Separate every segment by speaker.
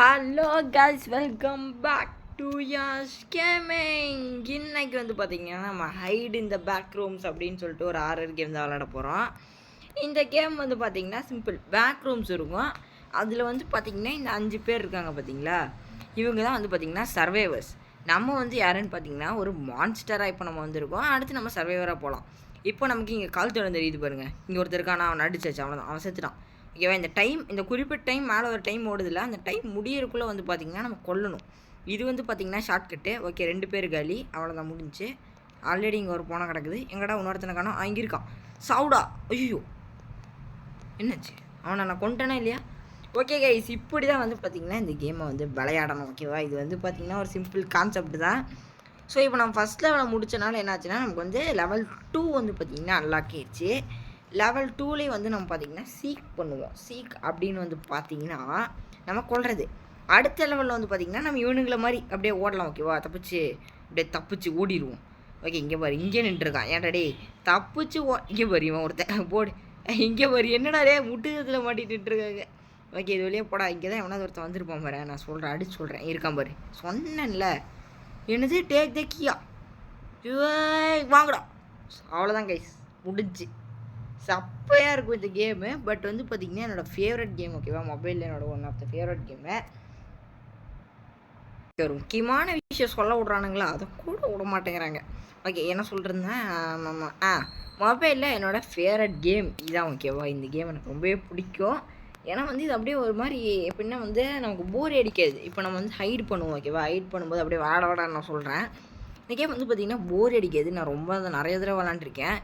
Speaker 1: Hello guys, welcome back to Yash gaming. இன்னைக்கு வந்து பார்த்தீங்கன்னா நம்ம ஹைட் இந்த பேக் ரூம்ஸ் அப்படின்னு சொல்லிட்டு ஒரு ஹாரர் கேம் தான் விளாட போகிறோம். இந்த கேம் வந்து பார்த்தீங்கன்னா சிம்பிள். பேக் ரூம்ஸ் இருக்கும். அதில் வந்து பார்த்தீங்கன்னா இந்த 5 பேர் இருக்காங்க பார்த்தீங்களா, இவங்க தான் வந்து பார்த்தீங்கன்னா சர்வைவர்ஸ். நம்ம வந்து யாருன்னு பார்த்தீங்கன்னா ஒரு மான்ஸ்டராக இப்போ நம்ம வந்திருக்கோம். அடுத்து நம்ம சர்வைவராக போகலாம். இப்போ நமக்கு இங்கே கால் தடம் தெரியுது பாருங்கள். இங்கே ஒருத்தர் இருக்கான், அவன் அடிச்சாச்சு, அவன் செத்துட்டான். ஓகேவா? இந்த டைம், இந்த குறிப்பிட்ட டைம் மேலே ஒரு டைம் ஓடுதில்ல, அந்த டைம் முடியறதுக்குள்ளே வந்து பார்த்திங்கன்னா நம்ம கொல்லணும். இது வந்து பார்த்திங்கன்னா ஷார்ட்கட்டு. ஓகே, 2 பேர் காலி, அவ்வளோதான் முடிஞ்சு. ஆல்ரெடி இங்கே ஒரு போனால் கிடக்குது. எங்கடா இன்னொருத்தனை காணோம்? அங்கே இருக்கான். சவுடா! ஐயோ, என்னாச்சு? அவனை நான் கொண்டேனா இல்லையா? ஓகே கைஸ், இப்படி தான் வந்து பார்த்திங்கன்னா இந்த கேமை வந்து விளையாடணும். ஓகேவா? இது வந்து பார்த்திங்கன்னா ஒரு சிம்பிள் கான்செப்ட் தான். ஸோ இப்போ நம்ம ஃபஸ்ட் லெவலில் முடித்தனால என்னாச்சுன்னா நமக்கு வந்து லெவல் 2 வந்து பார்த்திங்கன்னா அன்லாக் ஆயிடுச்சு. லெவல் 2லேயே வந்து நம்ம பார்த்திங்கன்னா சீக் பண்ணுவோம். சீக் அப்படின்னு வந்து பார்த்திங்கன்னா நம்ம கொள்வது. அடுத்த லெவலில் வந்து பார்த்திங்கன்னா நம்ம இவனுங்களை மாதிரி அப்படியே ஓடலாம். ஓகேவா? தப்பிச்சு ஓடிடுவோம். ஓகே, இங்கே பாரு, இங்கே நின்றுருக்கான். ஏன்டா தப்பிச்சு இங்கே பாரு, இவன் ஒருத்தன் போடு. இங்கே பாரு, என்னடா டே முட்டுகத்தில் மாட்டிகிட்டு இருக்காங்க. ஓகே, இது வழியே போடா. இங்கே தான் எவனாவது ஒருத்தன் வந்திருப்பான் பாரு. நான் சொல்கிறேன், அடிச்சு சொல்கிறேன். இருக்கான் பாரு, சொன்னேன்ல. என்னது டேக் த கியா, வாங்கடா. அவ்வளோதான் கைஸ், முடிஞ்சு. சப்பையாக இருக்கும் இந்த கேமு. பட் வந்து பார்த்திங்கன்னா என்னோடய ஃபேவரட் கேம். ஓகேவா? மொபைலில் என்னோடய one of the favourite game. ஒரு முக்கியமான விஷயம் சொல்ல விட்றானுங்களா, அதை கூட விட மாட்டேங்கிறாங்க. ஓகே, என்ன சொல்கிறேன்னா மொபைலில் என்னோடய ஃபேவரட் கேம் இதுதான். ஓகேவா? இந்த கேம் எனக்கு ரொம்பவே பிடிக்கும். ஏன்னா வந்து இது அப்படியே ஒரு மாதிரி எப்படின்னா வந்து நமக்கு போர் அடிக்காது. இப்போ நம்ம வந்து ஹைட் பண்ணுவோம். ஓகேவா? ஹைட் பண்ணும்போது அப்படியே வாடான்னு நான் சொல்கிறேன். இந்த கேம் வந்து பார்த்திங்கன்னா போர் அடிக்காது. நான் ரொம்ப அதை நிறைய தடவை விளாண்டுருக்கேன்.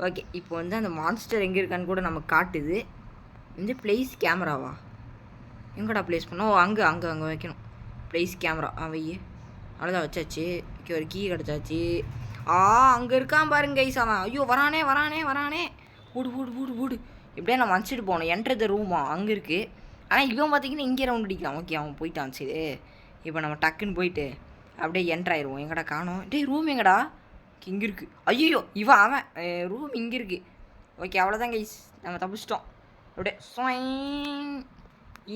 Speaker 1: ஓகே, இப்போ வந்து அந்த மான்ஸ்டர் எங்கே இருக்கான்னு கூட நமக்கு காட்டுது. இந்த ப்ளேஸ் கேமராவா? எங்கடா ப்ளேஸ் பண்ணோம்? அங்கே அங்கே அங்கே வைக்கணும். ப்ளேஸ் கேமரா வையே. அவ்வளோதான், வச்சாச்சு. ஓகே, ஒரு கீ கிடச்சாச்சு. அங்கே இருக்கான் பாருங்க கைஸ் அவன். ஐயோ, வரானே. ஊடு இப்படியே நான் வச்சுட்டு போனோம். என்ட்ரு த ரூமா அங்கே இருக்குது. ஆனால் இவன் பார்த்திங்கன்னா இங்கே ரவுண்ட் அடிக்கலாம். ஓகே, அவன் போயிட்டான். சரி, இப்போ நம்ம டக்குன்னு போயிட்டு அப்படியே என்ட்ராயிடுவோம். எங்கடா காணோம்? ரூம் எங்கடா? இங்கே இருக்குது. ஐயோ, அவன் ரூம் இங்கே இருக்குது. ஓகே, அவ்வளோதான் கைஸ், நம்ம தப்பிச்சிட்டோம். அப்படியே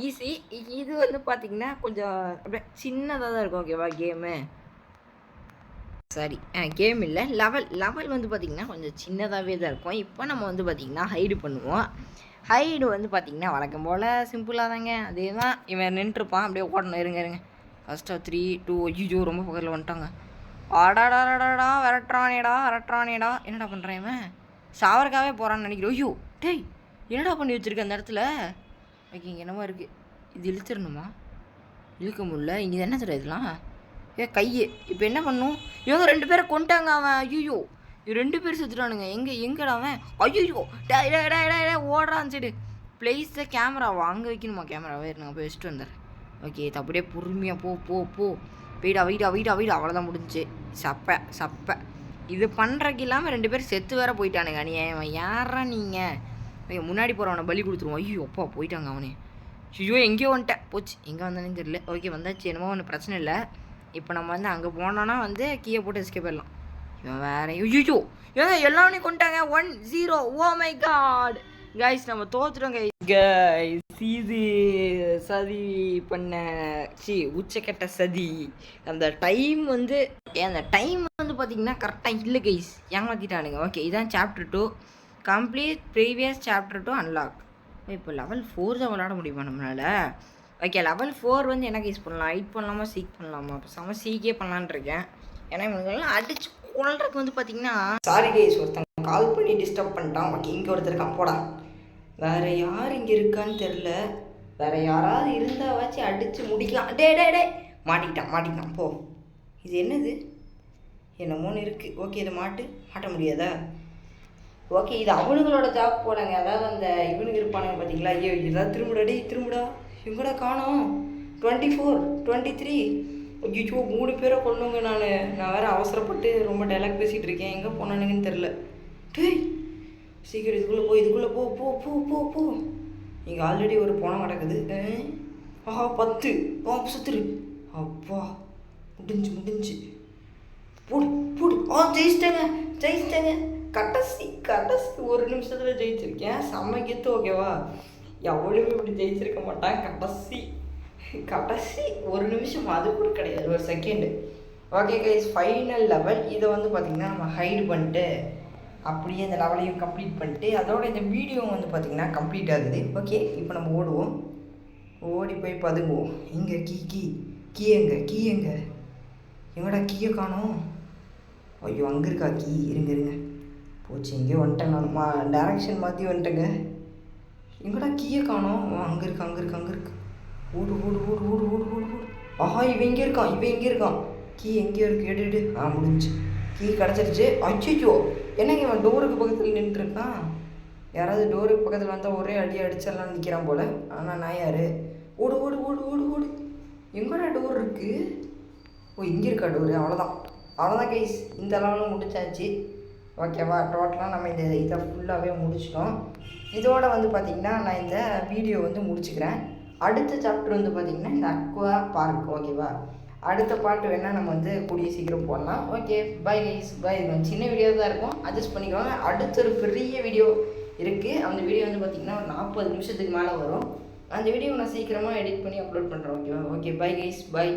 Speaker 1: ஈஸி. இது வந்து பார்த்திங்கன்னா கொஞ்சம் அப்படியே சின்னதாக தான் இருக்கும். ஓகேவா? கேமு சரி, கேம் இல்லை, லெவல் வந்து பார்த்திங்கன்னா கொஞ்சம் சின்னதாகவே தான் இருக்கும். இப்போ நம்ம வந்து பார்த்திங்கன்னா ஹைடு பண்ணுவோம். ஹைடு வந்து பார்த்திங்கன்னா வழக்கம் போல் சிம்பிளாக தாங்க. அதே தான். இவன் நின்றுருப்பான், அப்படியே ஓடணும். இருங்க ஃபஸ்ட்டு 3 2. ஐயோ, ரொம்ப பக்கத்தில் வந்துட்டாங்க. ஆடாடாடாடா, விரட்டுறானேடா. என்னடா பண்ணுறேன் இவன்? சாவரக்காவே போகிறான்னு நினைக்கிறேன். ஐயோ டேய், என்னடா பண்ணி வச்சுருக்க அந்த இடத்துல? ஓகே, இங்கே என்னமா இருக்குது? இது இழுத்துடணுமா? இழுக்க முடியல. இங்கே என்ன தெரியும் இதெல்லாம்? கையை இப்போ என்ன பண்ணும்? இவங்க 2 பேரை கொண்டாங்க அவன். ஐயோ, இவன் 2 பேர் செத்துட்டானுங்க. எங்கடா அவன்? ஐயோ, டே ஓடுறான். சரி, ப்ளேஸ் த கேமராவா அங்கே வைக்கணுமா? கேமராவே நாங்கள் போய் வச்சுட்டு வந்துடுறேன். ஓகே, அப்படியே பொறுமையாக போ. வீடா. அவ்வளோதான் முடிஞ்சு. சப்பை இது பண்ணுறக்கு இல்லாமல் 2 பேர் செத்து வேற போயிட்டானுங்க. நீ யாரா நீங்கள்? முன்னாடி போகிறவனை பலி கொடுத்துருவோம். ஐயோ அப்பா, போயிட்டாங்க அவனே. ஐயோ, எங்கேயோ வந்துட்டேன். போச்சு, எங்கே வந்தானேன்னு தெரியல. ஓகே, வந்தாச்சு. என்னமோ ஒன்றும் பிரச்சனை இல்லை. இப்போ நம்ம வந்து அங்கே போனோன்னா வந்து கீயை போட்டு எஸ்கேப் போயிடலாம். இவன் வேற. ஐயோ, எல்லாமே கொண்டாங்க. 1-0. ஓ மை காட் கைஸ், நம்ம தோத்துட்டோம் கைஸ். இது சதி பண்ண உச்சக்கட்ட சதி. அந்த டைம் வந்து பார்த்திங்கன்னா கரெக்டாக இல்லை கைஸ், ஏமாற்றிட்டானுங்க. ஓகே, இதான் chapter 2 complete. Previous chapter 2 unlock. இப்போ லெவல் 4 தான் விளாட முடியுமா நம்மளால்? ஓகே, லெவல் 4 வந்து என்ன கைஸ் பண்ணலாம்? ஹைட் பண்ணலாமா, சீக் பண்ணலாமா? இப்போ சீக்கே பண்ணலான் இருக்கேன். ஏன்னா இவங்கெல்லாம் அடிச்சு கொள்றதுக்கு வந்து பார்த்திங்கன்னா சாரி கைஸ், ஒருத்தங்க கால் பண்ணி டிஸ்டர்ப் பண்ணிட்டான். ஓகே, இங்கே ஒருத்தர் இருக்கான். போடா. வேறு யார் இங்கே இருக்கான்னு தெரில. வேறு யாராவது இருந்தால் வச்சு அடித்து முடிக்கலாம். டே மாட்டிக்கிட்டான். போ. இது என்னது? என்னமோன்னு இருக்குது. ஓகே, இதை மாட்ட முடியாதா? ஓகே, இது அவனுங்களோட ஜாப் போலங்க. அதாவது அந்த இவனுக்கு இருப்பானுங்க பார்த்தீங்களா? ஐயோ, இதான் திரும்புடா. எங்கடா காணோம்? 24 23. ஐயோ, 3 பேரை கொள்ளுங்க. நான் வேறு அவசரப்பட்டு ரொம்ப டைலாக் பேசிகிட்டு இருக்கேன். எங்கே போனானுங்கன்னு தெரில. டேய், சீக்கிரம் இதுக்குள்ளே போ. இங்கே ஆல்ரெடி ஒரு போனம் கிடக்குது. 10. சுத்துரு. அப்பா, முடிஞ்சு. போடு. ஜெயிச்சிட்டேங்க. கடைசி 1 நிமிஷத்தில் ஜெயிச்சிருக்கேன். செம்ம கெத்து. ஓகேவா? எவ்வளவு இப்படி ஜெயிச்சிருக்க மாட்டான். கடைசி கடைசி ஒரு நிமிஷம் அது கூட கிடையாது, ஒரு second. Okay guys, final level. இதை வந்து பார்த்திங்கன்னா நம்ம ஹைடு பண்ணிட்டு அப்படியே இந்த லெவலையும் கம்ப்ளீட் பண்ணிட்டு அதோட இந்த வீடியோ வந்து பார்த்திங்கன்னா கம்ப்ளீட் ஆகுது. ஓகே, இப்போ நம்ம ஓடுவோம். ஓடி போய் பதுங்குவோம். இங்கே கீ எங்கே எங்கடா கீயை காணோம்? ஐயோ, அங்கே இருக்கா கீ? இருங்க போச்சு, இங்கே வந்துட்டேன் நான். டேரக்ஷன் மாற்றி வந்துட்டேங்க. எங்கடா கீயை காணோம்? அங்கே இருக்கு. ஓடு. ஆஹா, இவன் இங்கே இருக்கான். கீ எங்கேயோ இருக்கு. எடு. முடிஞ்சு. கீ கிடச்சிருச்சு. அச்சோ, என்னங்க இவன் டோருக்கு பக்கத்தில் நின்றுருக்கான். யாராவது டோருக்கு பக்கத்தில் வந்தால் ஒரே அடி அடிச்சிடலாம்னு நிற்கிறான் போல். ஆனால் நான் யார்? ஓடு. எங்கடா டோர் இருக்குது? ஓ, இங்கே இருக்கா டோரு? அவ்வளோதான் கைஸ், இந்த லெவலும் முடிச்சாச்சு. ஓகேவா, டோட்டலாக நம்ம இதை ஃபுல்லாகவே முடிச்சிட்டோம். இதோட வந்து பார்த்திங்கன்னா நான் இந்த வீடியோ வந்து முடிச்சுக்கிறேன். அடுத்த சாப்டர் வந்து பார்த்திங்கன்னா இந்த அக்வா பார்க். ஓகேவா, அடுத்த பாட்டு வேணால் நம்ம வந்து கூடிய சீக்கிரம் போடலாம். Okay, bye guys, bye. இது சின்ன வீடியோ தான் இருக்கும், அட்ஜஸ்ட் பண்ணிக்கோங்க. அடுத்த ஒரு பெரிய வீடியோ இருக்குது. அந்த வீடியோ வந்து பார்த்திங்கன்னா ஒரு 40 நிமிஷத்துக்கு மேலே வரும். அந்த வீடியோ நான் சீக்கிரமாக எடிட் பண்ணி அப்லோட் பண்ணுறேன். ஓகேவா? Okay, bye guys, by.